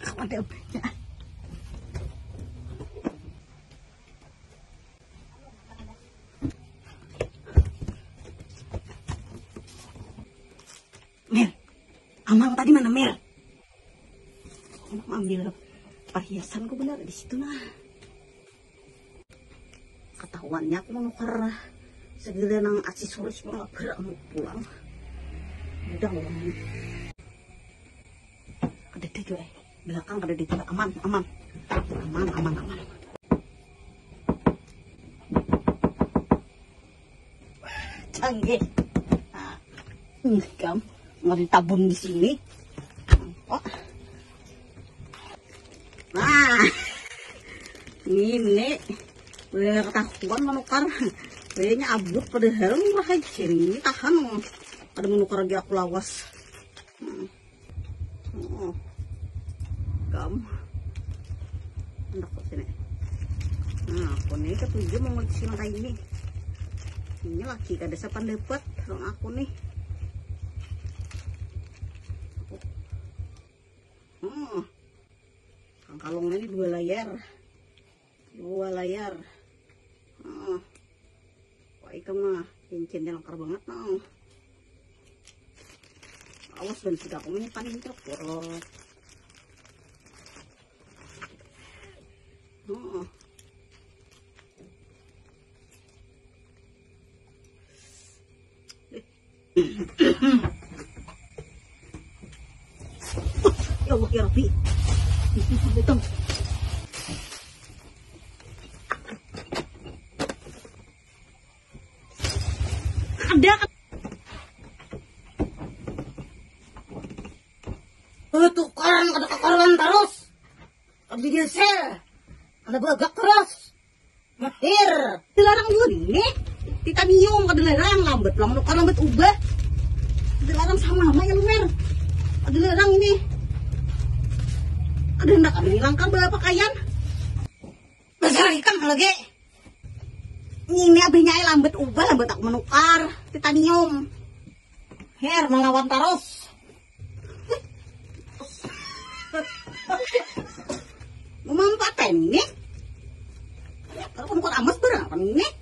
Kawan deh banyak. Mer, Amang tadi mana Mer? Amang ambil perhiasanku benar di situ nah. Ketahuannya aku menukar segala nang aksesoris malah berak mau pulang. Udah orang ini. Ada deh gue. Belakang ada di tempat aman. Canggih. Nah, ini kamu nggak ditabung di sini. Nah, ini udah ketahuan menukar. Kayaknya abut pada helm lah ini tahan. Ada menukar lagi aku lawas. Kamu hendak ke sini. Nah, aku nih ketujuh mau ngisi mata ini. Ini lagi kada sapan dapat orang aku nih. Kalungnya ini 2 layar. 2 layar. Wah, itu mah cincinnya lengkap banget nah. Awas dan sudah aku menyimpan ini terpuruk. Ya Allah ya Rabbi. Betul. Ada tukaran ada kekaruan terus. Abdi geser. Ada bagak terus. Mahir. Dilarang juga ini. Titanium kada larang lambat lah menukar lambat ubah. Dilarang sama ya lumer. Ada larang ini. Ada hendak ada dilangkar berapa pakaian. Besar ikan lagi. Ini abihnya lambat ubah lambat tak menukar titanium. Her melawan terus. Mau paten nih. Kalau menukar amas berapa nih?